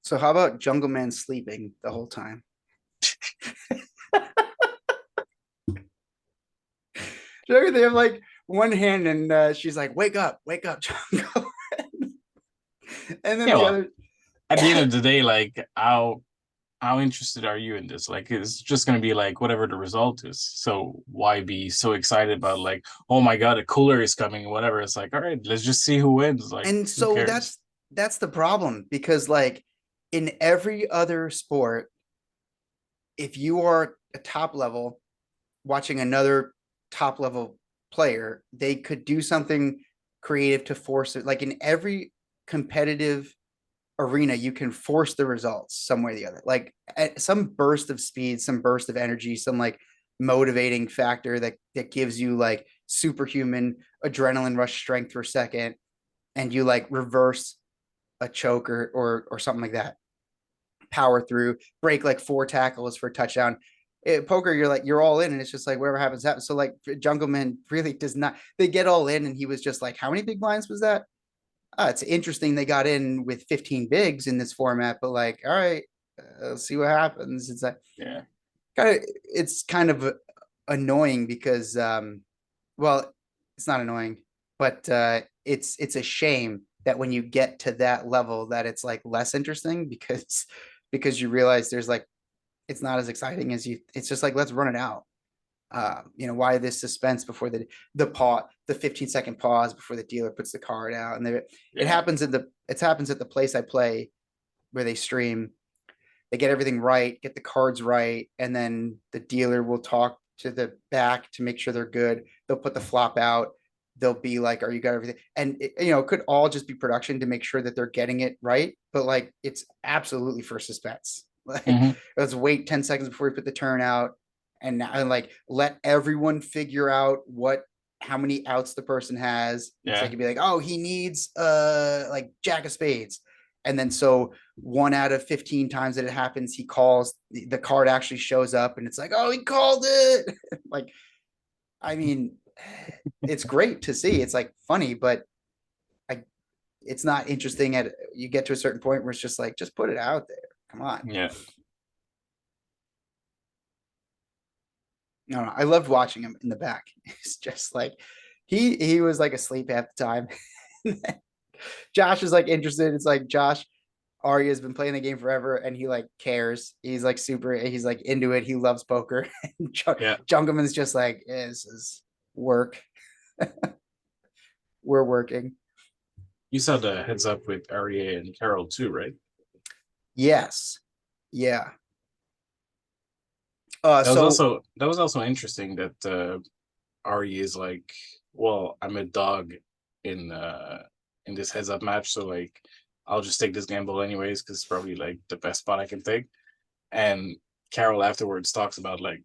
So how about Jungle Man sleeping the whole time? They have like one hand and she's like, wake up, Jungle. And then Yeah, the well, other, at the end of the day, like how interested are you in this? Like it's just gonna be like whatever the result is. So why be so excited about like, oh my god, a cooler is coming, whatever. It's like, all right, let's just see who wins. Like, and who so cares? that's the problem because like in every other sport, if you are a top level watching another top level player, they could do something creative to force it. Like in every competitive arena, you can force the results some way or the other. Like some burst of speed, some burst of energy, some like motivating factor that gives you like superhuman adrenaline rush strength for a second, and you like reverse a choke or something like that. Power through, break like four tackles for a touchdown. Poker, you're like you're all in, and it's just like whatever happens happens. So like Jungleman really does not. They get all in, and he was just like, how many big blinds was that? It's interesting they got in with 15 bigs in this format, but like, all right, let's see what happens. It's like Yeah. it's kind of annoying because, well, it's not annoying, but it's a shame that when you get to that level, that it's like less interesting because you realize there's like it's not as exciting as you. It's just like let's run it out. Why this suspense before the 15-second pause before the dealer puts the card out, and it Yeah. happens it happens at the place I play where they stream. They get everything right, get the cards right, and then the dealer will talk to the back to make sure they're good. They'll put the flop out. They'll be like, "Are you got everything?" And it could all just be production to make sure that they're getting it right. But like, it's absolutely for suspense. Like, Hmm. let's wait 10 seconds before we put the turn out, and like let everyone figure out how many outs the person has. So they Yeah. could be like, "Oh, he needs like Jack of Spades," and then so one out of 15 times that it happens, he calls, the card actually shows up, and it's like, oh, he called it. Like, I mean, it's great to see. It's like funny, but I, it's not interesting. You get to a certain point where it's just like, just put it out there. Come on. Yeah. No, I loved watching him in the back. It's just like he was like asleep half the time. Josh is like interested. It's like Josh Ari has been playing the game forever, and he like cares. He's like he's like into it. He loves poker. Yeah. Jungleman's just like, this is work. We're working. You saw the heads up with Aria and Carol too, right? Yes. Yeah. So That was also interesting that Ari is like, well, I'm a dog in this heads up match, so like I'll just take this gamble anyways because it's probably like the best spot I can take. And Carol afterwards talks about like,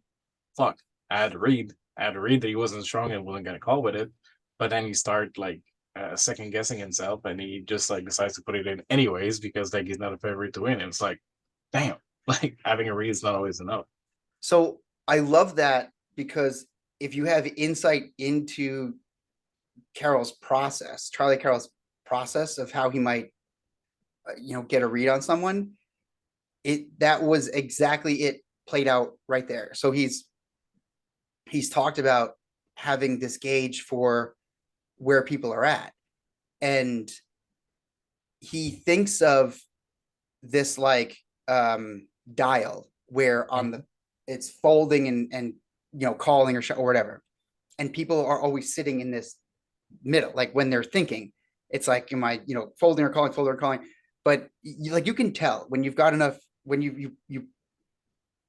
fuck, I had to read that he wasn't strong and wasn't gonna call with it, but then he start like second guessing himself, and he just like decides to put it in anyways because like he's not a favorite to win. And it's like, damn, like having a read is not always enough. so I love that because if you have insight into Charlie Carroll's process of how he might get a read on someone, that was exactly it played out right there. So he's talked about having this gauge for where people are at, and he thinks of this like dial where on Mhm. the it's folding and calling or whatever, and people are always sitting in this middle, like when they're thinking, it's like, am I folding or calling, but like you can tell when you've got enough, when you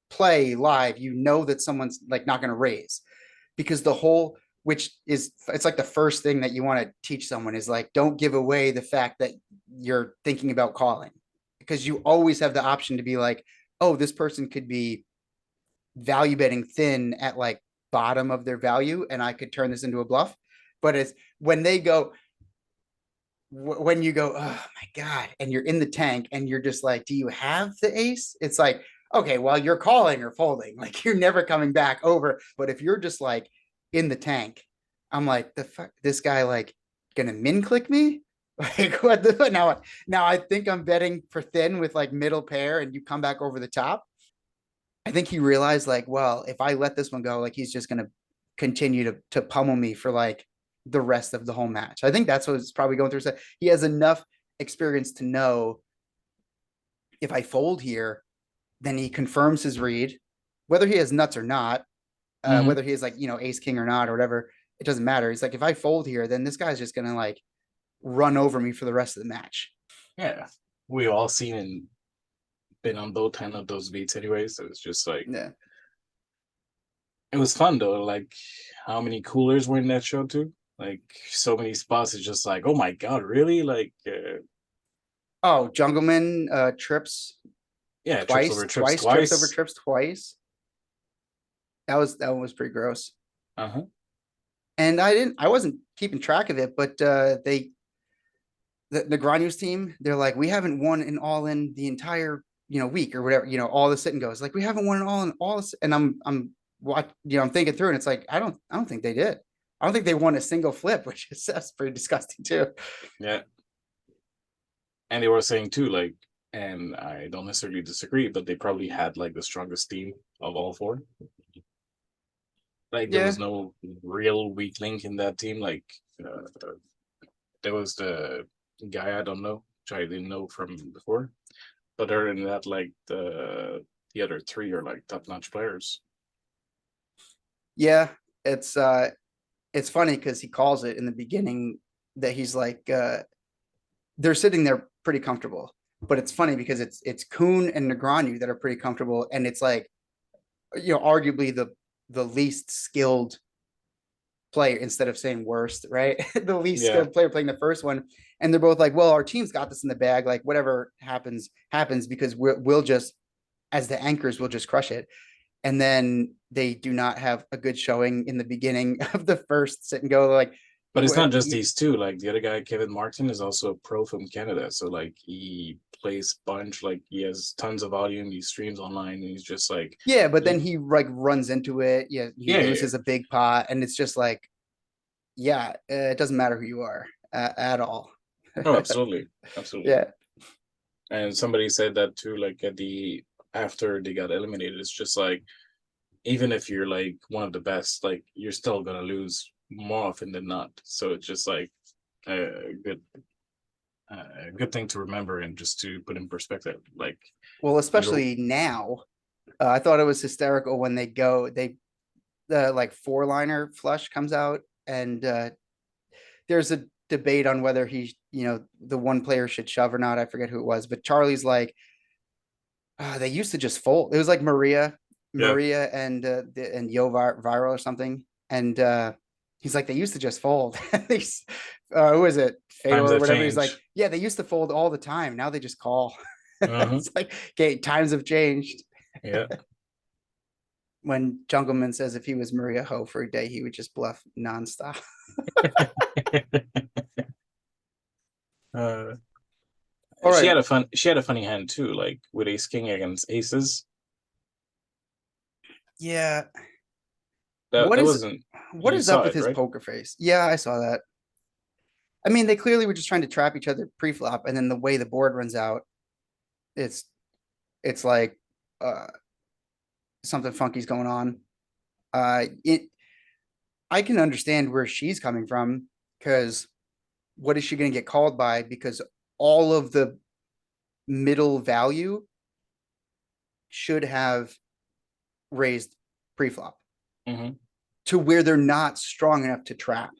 play live, that someone's like not going to raise, because the whole, which is, it's like the first thing that you want to teach someone is like, don't give away the fact that you're thinking about calling, because you always have the option to be like, oh, this person could be value betting thin at like bottom of their value, and I could turn this into a bluff. But it's when they go, when you go, oh my God, and you're in the tank and you're just like, do you have the ace? It's like, okay, well, you're calling or folding. Like you're never coming back over. But if you're just like in the tank, I'm like, the fuck, this guy like gonna min click me? Like what the now I think I'm betting for thin with like middle pair and you come back over the top. I think he realized like, well, if I let this one go, like he's just gonna continue to pummel me for like the rest of the whole match. I think that's what's probably going through. So he has enough experience to know if I fold here, then he confirms his read, whether he has nuts or not, Hmm. whether he has like ace king or not or whatever. It doesn't matter. He's like, if I fold here, then this guy's just gonna like run over me for the rest of the match. Yeah, we've all seen and been on both end of those beats anyway. So it's just like Yeah. it was fun though. Like how many coolers were in that show too? Like so many spots. It's just like, oh my god, really? Like, Oh, Jungleman trips yeah, trips twice, over trips twice trips over twice. trips twice. That one was pretty gross. Uh huh. And I wasn't keeping track of it, but the Negreanu's team, they're like, we haven't won an all in the entire week or whatever. All the sit and goes like we haven't won an all in all this, and I'm thinking through, and it's like I don't think they did. I don't think they won a single flip, which is that's pretty disgusting too. Yeah, and they were saying too, like, and I don't necessarily disagree, but they probably had like the strongest team of all four. Like there Yeah, was no real weak link in that team. Like there was the guy I don't know, which I didn't know from before. But other than that, like the other three are like top notch players. yeah. It's funny because he calls it in the beginning that he's like they're sitting there pretty comfortable. But it's funny because it's Kuhn and Negreanu that are pretty comfortable, and it's like arguably the least skilled player instead of saying worst, right? The least Yeah. skilled player playing the first one, and they're both like, well, our team's got this in the bag. Like whatever happens, happens because we'll just as the anchors we'll just crush it. And then they do not have a good showing in the beginning of the first sit and go. Like, But it's not just these two. Like the other guy, Kevin Martin, is also a pro from Canada. So like he plays bunch. Like he has tons of volume. He streams online, and he's just like, yeah, but then he, he like runs into it. Yeah, he yeah. loses a big pot, and it's just like, yeah, it doesn't matter who you are at all. Oh, absolutely, absolutely. Yeah. And somebody said that too. Like at the after they got eliminated, it's just like even if you're like one of the best, like you're still gonna lose more often than not. So it's just like a good thing to remember and just to put in perspective. Like Well, you're especially now, I thought it was hysterical when the like four liner flush comes out, and there's a debate on whether the one player should shove or not. I forget who it was, but Charlie's like, they used to just fold. It was like yeah, Maria and Yo Viral or something, and he's like, they used to just fold. Who is it, Feo times or have whatever? He's like, changed. yeah, they used to fold all the time. Now they just call. Uh-huh. It's like, okay, times have changed. Yeah. When Jungleman says if he was Maria Ho for a day, he would just bluff nonstop. uh, All she right. had a fun. She had a funny hand too, like with ace king against aces. Yeah. That What that is wasn't. what You is up saw with it, his right? poker face? Yeah, I saw that. I mean, they clearly were just trying to trap each other pre-flop, and then the way the board runs out, it's it's like uh something funky's going on. It I can understand where she's coming from because what is she going to get called by? Because all of the middle value should have raised pre-flop Mm-hmm. to where they're not strong enough to trap.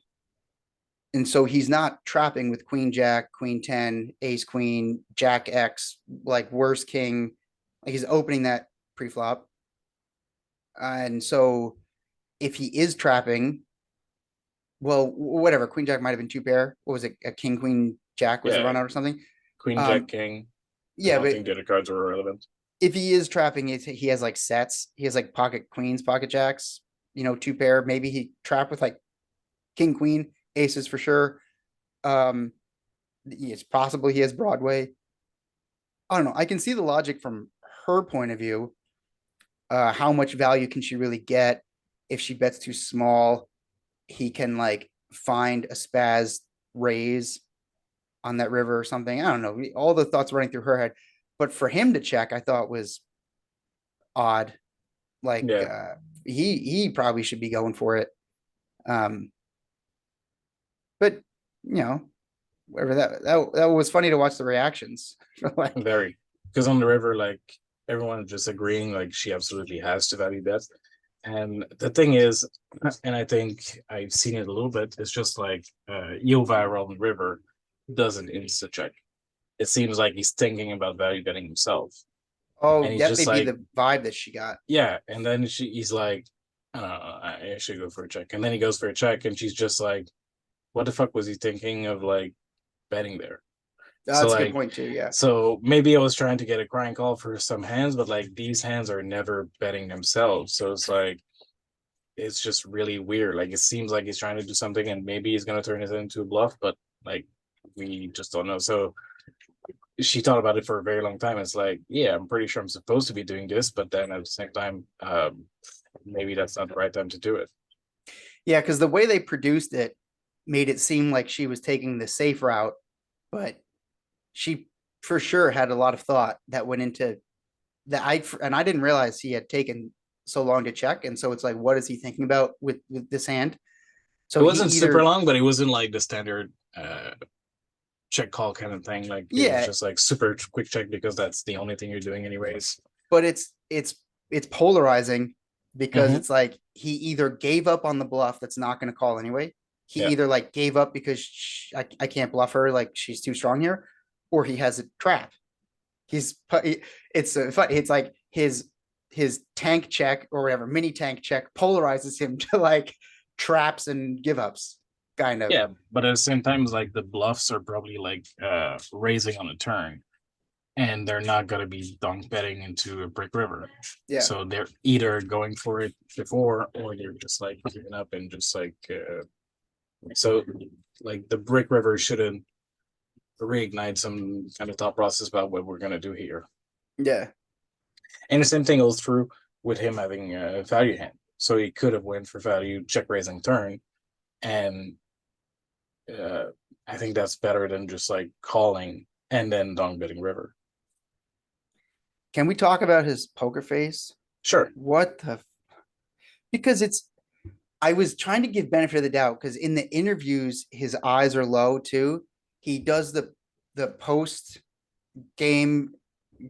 And so he's not trapping with queen jack, queen 10, ace queen, jack X, like worst king. Like he's opening that pre-flop. And so if he is trapping, well, whatever, queen jack might have been two pair. What was it? A king, queen, jack was the Yeah, run out or something. queen, jack, Um, king. I yeah, don't but think the other cards were relevant. if he is trapping, he has like sets. He has like pocket queens, pocket jacks, two pair. Maybe he trap with like king, queen, aces for sure. Um, it's possible he has Broadway. I don't know. I can see the logic from her point of view. How much value can she really get if she bets too small? He can like find a spaz raise. on that river or something. I don't know. All the thoughts running through her head. But for him to check, I thought was odd. Like Yeah, he probably should be going for it. Um, but you know, whatever that was funny to watch the reactions. Like, very. Because on the river, like everyone just agreeing, like she absolutely has to value that. And the thing is, and I think I've seen it a little bit, it's just like Yova on the river doesn't insta check. It seems like he's thinking about value betting himself. And oh, he's that just may be like, the vibe that she got. yeah. And then he's like, I don't know, I should go for a check. And then he goes for a check, and she's just like, what the fuck was he thinking of like betting there? So That's a good like, point too. Yeah. so maybe I was trying to get a crying call for some hands, but like these hands are never betting themselves. So it's like it's just really weird. Like it seems like he's trying to do something, and maybe he's gonna turn it into a bluff, but like we just don't know. So she thought about it for a very long time. It's like, yeah, I'm pretty sure I'm supposed to be doing this, but then at the same time, maybe that's not the right time to do it. Yeah, because the way they produced it made it seem like she was taking the safe route, but she for sure had a lot of thought that went into that. I didn't realize he had taken so long to check, and so it's like, what is he thinking about with this hand? It So he wasn't super either long, but it wasn't like the standard check call kind of thing. Like it was yeah, just like super quick check because that's the only thing you're doing anyways. but it's polarizing because Mm-hmm. it's like he either gave up on the bluff that's not going to call anyway. He Yeah. either like gave up because I can't bluff her, like she's too strong here, or he has a trap. He's it's like his tank check or whatever mini tank check polarizes him to like traps and give ups kind of. Yeah, but at the same time, it's like the bluffs are probably like raising on a turn, and they're not gonna be dunk betting into a brick river. Yeah. So they're either going for it before, or they're just like giving up and just like so like the brick river shouldn't reignite some kind of thought process about what we're gonna do here. Yeah. And the same thing goes through with him having a value hand. So he could have went for value check raising turn, and uh, I think that's better than just like calling and then dong betting river. Can we talk about his poker face? Sure. What the because it's I was trying to give benefit of the doubt because in the interviews his eyes are low too. He does the post game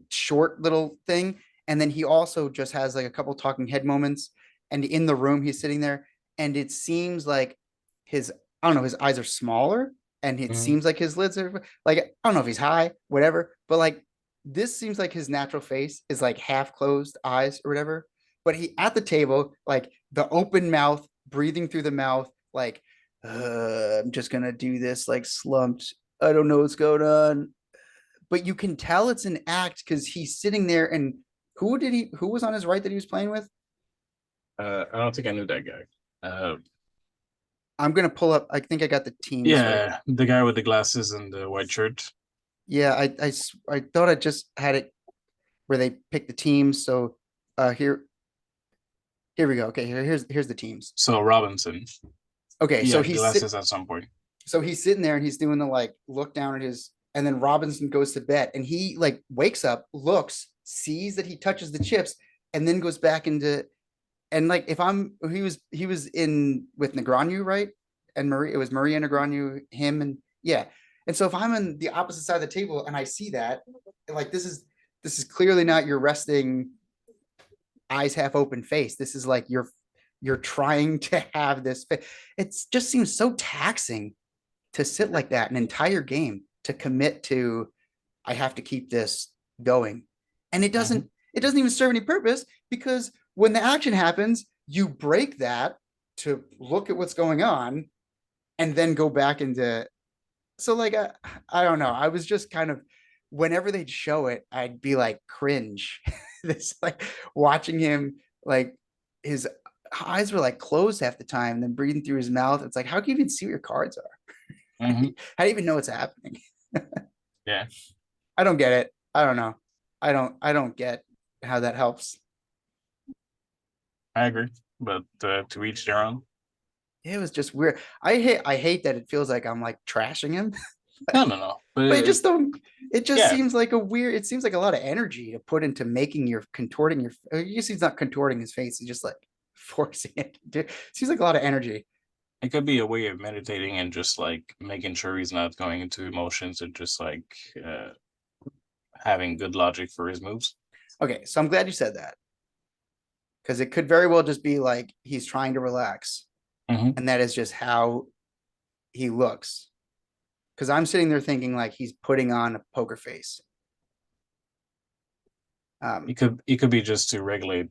short little thing, and then he also just has like a couple talking head moments. And in the room, he's sitting there, and it seems like his I don't know his eyes are smaller, and it Mhm. seems like his lids are like I don't know if he's high, whatever, but like this seems like his natural face is like half closed eyes or whatever. But he at the table, like the open mouth, breathing through the mouth, like I'm just gonna do this, like slumped. I don't know what's going on, but you can tell it's an act because he's sitting there. And who was on his right that he was playing with? I don't think I knew that guy. I'm gonna pull up. I think I got the teams right. Yeah, the guy with the glasses and the white shirt. Yeah, I thought I just had it where they picked the teams. So here we go. Okay, here's the teams. So Robinson. Okay, He so had glasses at some point. he's sitting there and he's doing the like look down at his, and then Robinson goes to bet, and he like wakes up, looks, sees that he touches the chips, and then goes back into. And like if I'm he was in with Negreanu, right? And Marie, it was Maria Negreanu, him, and yeah. And so if I'm on the opposite side of the table and I see that, like this is clearly not your resting eyes half open face. This is like you're trying to have this. It just seems so taxing to sit like that an entire game to commit to. I have to keep this going, and Mhm. it doesn't even serve any purpose because when the action happens, you break that to look at what's going on and then go back into. So like I don't know. I was just kind of whenever they'd show it, I'd be like cringe. This like watching him like his eyes were like closed half the time, then breathing through his mouth. It's like how can you even see what your cards are? Mhm. How do you even know what's happening? Yeah, I don't get it. I don't know. I don't get how that helps. I agree. But to each their own. It was just weird. I hate that it feels like I'm like trashing him. No, Like, no, no. But But it just don't. It just yeah, seems like a weird. It seems like a lot of energy to put into making your contorting your. I guess he's not contorting his face. He's just like forcing it. It seems like a lot of energy. it could be a way of meditating and just like making sure he's not going into emotions and just like uh, having good logic for his moves. Okay, so I'm glad you said that because it could very well just be like he's trying to relax, Hmm. and that is just how he looks. Because I'm sitting there thinking like he's putting on a poker face. Um, It could be just to regulate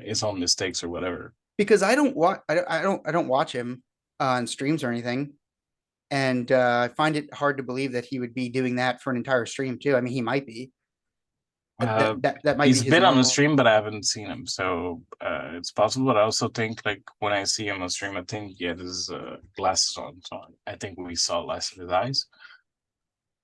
his own mistakes or whatever. because I don't watch. I don't watch him on streams or anything. And I find it hard to believe that he would be doing that for an entire stream too. I mean, he might be. Uh, That might be he's his been on the normal. stream, but I haven't seen him, so it's possible. But I also think like when I see him on stream, I think he had his glasses on, so I think we saw less of his eyes.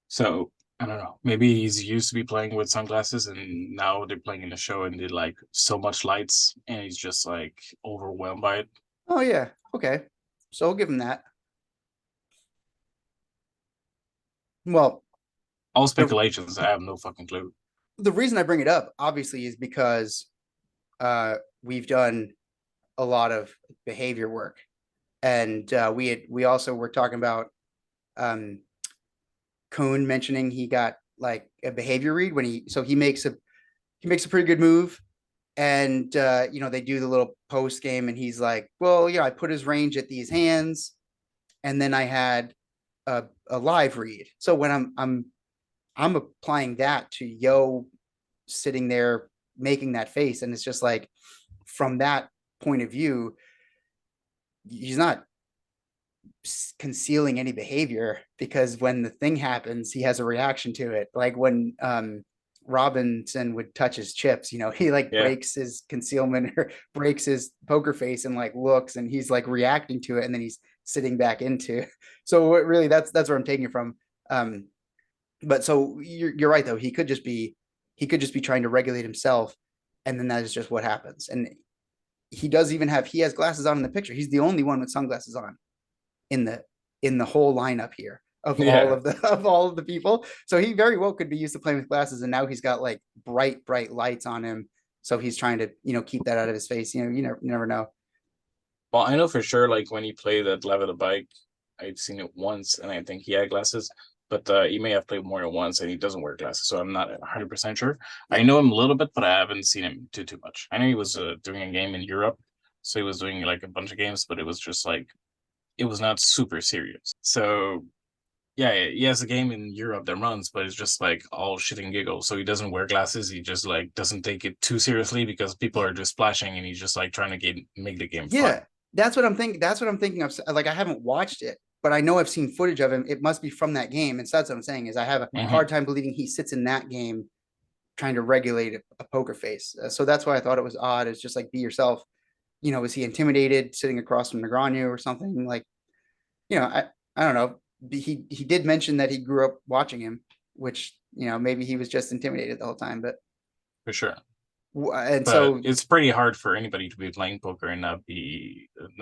So I don't know. Maybe he's used to be playing with sunglasses, and now they're playing in the show, and they like so much lights, and he's just like overwhelmed by it. Oh yeah, okay. So I'll give him that. Well, All the speculations. I have no fucking clue. the reason I bring it up obviously is because we've done a lot of behavior work, and we also were talking about um Kuhn mentioning he got like a behavior read when he makes a pretty good move. And they do the little post game, and he's like, "Well, I put his range at these hands, and then I had a live read. So when I'm applying that to Yo sitting there making that face, and it's just like from that point of view, he's not concealing any behavior because when the thing happens, he has a reaction to it. Like when Robinson would touch his chips, he like Yeah. breaks his concealment or breaks his poker face and like looks, and he's like reacting to it, and then he's sitting back into. So what really that's where I'm taking it from. Um, but so you're right though. He could just be trying to regulate himself, and then that is just what happens. And he has glasses on in the picture. He's the only one with sunglasses on in the whole lineup here of all Yeah. of the of all of the people. So he very well could be used to playing with glasses, and now he's got like bright lights on him. So he's trying to keep that out of his face. You never know. Well, I know for sure, like when he played at Level the Bike, I've seen it once, and I think he had glasses. But he may have played more than once, and he doesn't wear glasses, so I'm not 100% sure. I Yeah, know him a little bit, but I haven't seen him too much. I know he was doing a game in Europe, so he was doing like a bunch of games, but it was just like it was not super serious. So yeah, he has a game in Europe that runs, but it's just like all shit and giggles. So he doesn't wear glasses. He just like doesn't take it too seriously because people are just splashing, and he's just like trying to make the game fun. yeah. That's what I'm thinking of. Like I haven't watched it, but I know I've seen footage of him. It must be from that game, and so that's what I'm saying is I have a Hmm. hard time believing he sits in that game trying to regulate a poker face. So that's why I thought it was odd. It's just like be yourself. Was he intimidated sitting across from Negreanu or something? Like, I don't know. He did mention that he grew up watching him, which maybe he was just intimidated the whole time. But For sure. and But so it's pretty hard for anybody to be playing poker and not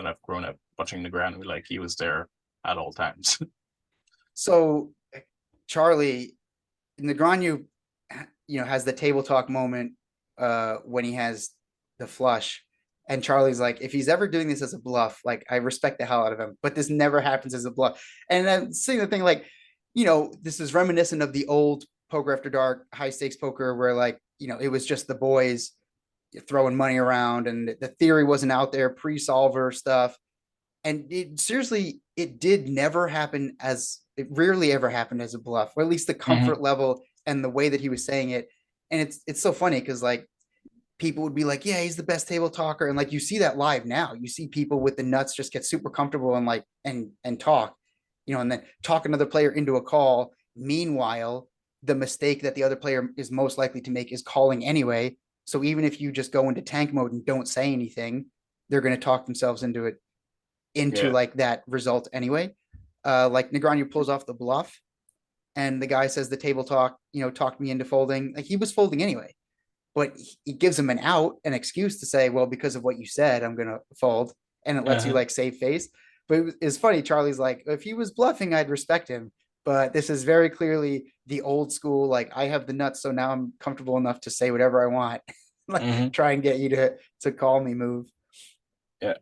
have grown up watching the ground like he was there at all times. so Charlie Negreanu, has the table talk moment when he has the flush. And Charlie's like, if he's ever doing this as a bluff, like I respect the hell out of him, but this never happens as a bluff. And I'm seeing the thing like, this is reminiscent of the old poker after dark, high stakes poker, where like, it was just the boys throwing money around, and the theory wasn't out there, pre-solver stuff. And it did never happen it rarely ever happened as a bluff, or at least the Hmm. comfort level and the way that he was saying it. And it's so funny because like people would be like, yeah, he's the best table talker. And like you see that live now. You see people with the nuts just get super comfortable and like and talk, and then talk another player into a call. Meanwhile, the mistake that the other player is most likely to make is calling anyway. So even if you just go into tank mode and don't say anything, they're going to talk themselves into Yeah. like that result anyway. Like Negreanu pulls off the bluff, and the guy says the table talk, talked me into folding. Like he was folding anyway, but he gives him an excuse to say, well, because of what you said, I'm gonna fold, and it lets you Uh-huh. like save face. But it's funny. Charlie's like, if he was bluffing, I'd respect him. but this is very clearly the old school. Like I have the nuts, so now I'm comfortable enough to say whatever I want. Like Hmm. try and get you to call me move. Yeah,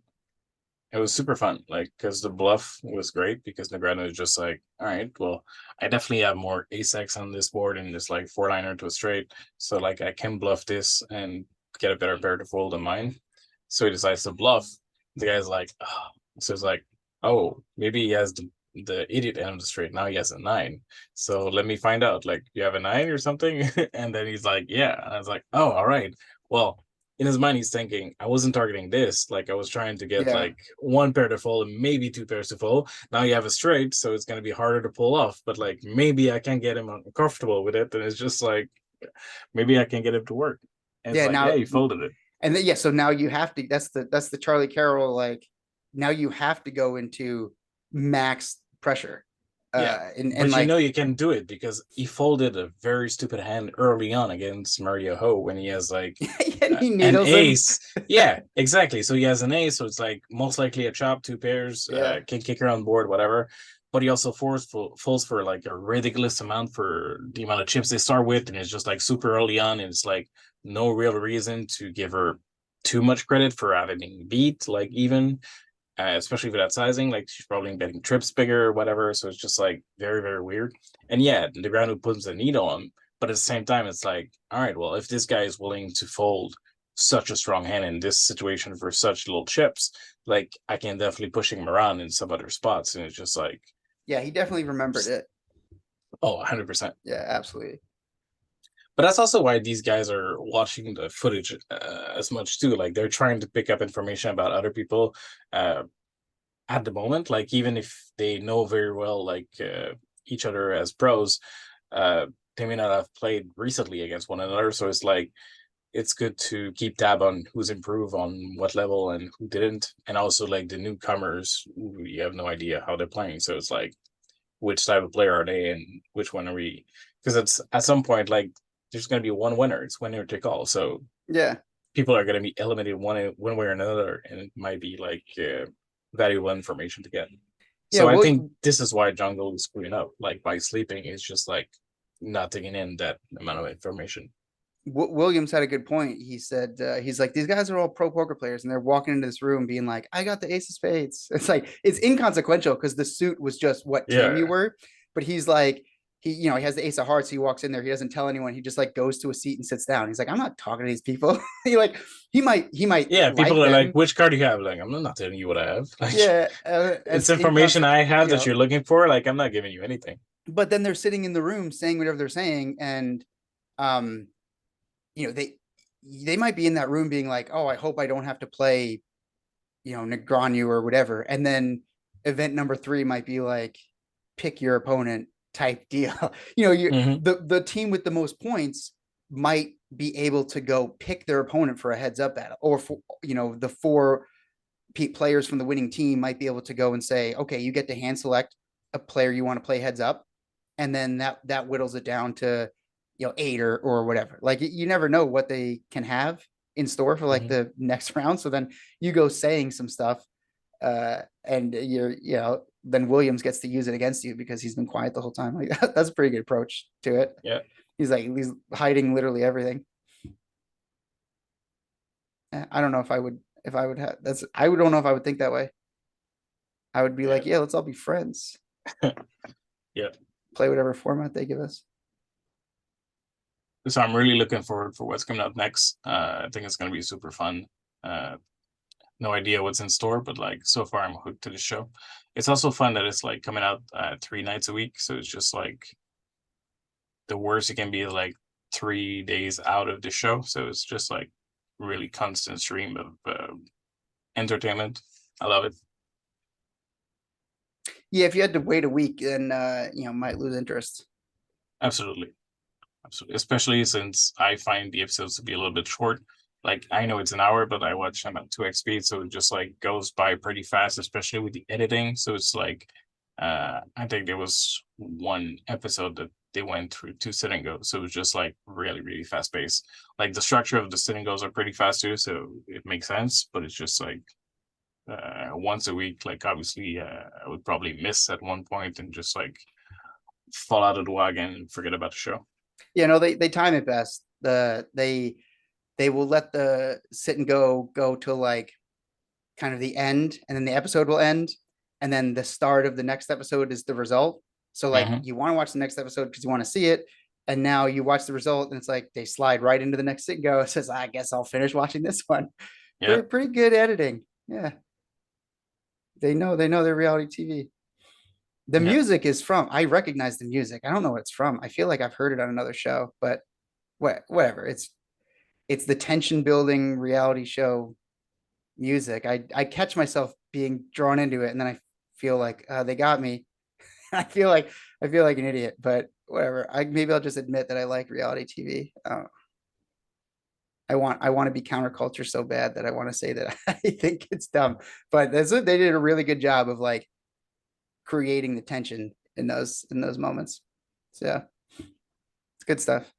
it was super fun. Like, because the bluff was great because Negrano is just like, all right, well, I definitely have more ace X on this board and just like four liner to a straight. So like I can bluff this and get a better pair to fold than mine. So he decides to bluff. The guy's like, oh. So it's like, oh, maybe he has the idiot end of the straight. Now he has a nine. So let me find out. Like, you have a nine or something? And then he's like, yeah. And I was like, oh, all right. Well, in his mind, he's thinking, I wasn't targeting this. Like, I was trying to get Yeah. like one pair to fold and maybe two pairs to fold. Now you have a straight, so it's going to be harder to pull off. But like, maybe I can get him uncomfortable with it. And it's just like, maybe I can get him to work. And it's Yeah. like, yeah, Now you folded it. and then, yeah, so now you have to, that's the Charlie Carroll, like now you have to go into max pressure. Yeah, And but you like know you can do it because he folded a very stupid hand early on against Mario Ho when he has like and he an needles him. ace. Yeah, exactly. So he has an ace, so it's like most likely a chop, two pairs, Yeah. king kicker on board, whatever. But he also falls for like a ridiculous amount for the amount of chips they start with, and it's just like super early on, and it's like no real reason to give her too much credit for having beat, like even especially for that sizing. Like she's probably betting trips bigger or whatever. So it's just like very, very weird. And yeah, the ground who puts the needle on, but at the same time, it's like, all right, well, if this guy is willing to fold such a strong hand in this situation for such little chips, like I can definitely push him around in some other spots. And it's just like, Yeah, he definitely remembered it. oh, 100%. Yeah, absolutely. But that's also why these guys are watching the footage as much too. Like they're trying to pick up information about other people. Uh, at the moment, like even if they know very well like each other as pros, uh they may not have played recently against one another, so it's like it's good to keep tab on who's improved on what level and who didn't, and also like the newcomers who you have no idea how they're playing, so it's like which type of player are they and which one are we, because it's at some point like there's going to be one winner, it's winner take all, so Yeah. people are going to be eliminated one way or another, and it might be like valuable information to get. Yeah. So I Well, think this is why Jungle is screwing up. Like by sleeping, it's just like not taking in that amount of information. Williams had a good point. He said he's like these guys are all pro poker players, and they're walking into this room being like, "I got the ace of spades." It's like it's inconsequential because the suit was just what team you Yeah, were. But he's like he has the ace of hearts. He walks in there. He doesn't tell anyone. He just like goes to a seat and sits down. He's like, "I'm not talking to these people." He might yeah. like People are like, them. "Which card do you have?" Like, I'm not telling you what I have. Like, Yeah, it's as information I have you that know. you're looking for. Like, I'm not giving you anything. But then they're sitting in the room saying whatever they're saying, and um, they might be in that room being like, "Oh, I hope I don't have to play, Negreanu or whatever." And then event number 3 might be like, "Pick your opponent" type deal. You Hmm. the team with the most points might be able to go pick their opponent for a heads up battle, or for the 4 players from the winning team might be able to go and say, "Okay, you get to hand select a player you want to play heads up," and then that whittles it down to 8 or whatever. Like you never know what they can have in store for like Hmm. the next round. So then you go saying some stuff, and then Williams gets to use it against you because he's been quiet the whole time. Like that's a pretty good approach to it. Yeah, He's hiding literally everything. I don't know if I would have that's I don't know if I would think that way. I would be yeah, like, yeah, let's all be friends. yeah. Play whatever format they give us. So I'm really looking forward for what's coming up next. I think it's going to be super fun. Uh, no idea what's in store, but like so far I'm hooked to the show. It's also fun that it's like coming out 3 nights a week, so it's just like the worst it can be is like 3 days out of the show. So it's just like really constant stream of entertainment. I love it. Yeah, if you had to wait a week, then might lose interest. Absolutely. Absolutely. Especially since I find the episodes to be a little bit short. Like I know it's an hour, but I watch them at 2x speed, so it just like goes by pretty fast, especially with the editing. So it's like I think there was one episode that they went through 2 sit-and-goes. So it was just like really, really fast paced. Like the structure of the sit-and-goes are pretty fast too, so it makes sense, but it's just like once a week, like obviously I would probably miss at one point and just like fall out of the wagon and forget about the show. You know, they time it best. They will let the sit and go to like kind of the end, and then the episode will end, and then the start of the next episode is the result. So like Hmm. you want to watch the next episode because you want to see it, and now you watch the result, and it's like they slide right into the next sit and go. It says, I guess I'll finish watching this one. Yeah, Pretty good editing. Yeah, they know their reality TV. The yeah, music is from. I recognize the music. I don't know what it's from. I feel like I've heard it on another show, but whatever. It's the tension building reality show music. I catch myself being drawn into it, and then I feel like they got me. I feel like an idiot, but whatever. Maybe I'll just admit that I like reality TV. I want to be counterculture so bad that I want to say that I think it's dumb, but they did a really good job of like creating the tension in those moments. So yeah, it's good stuff.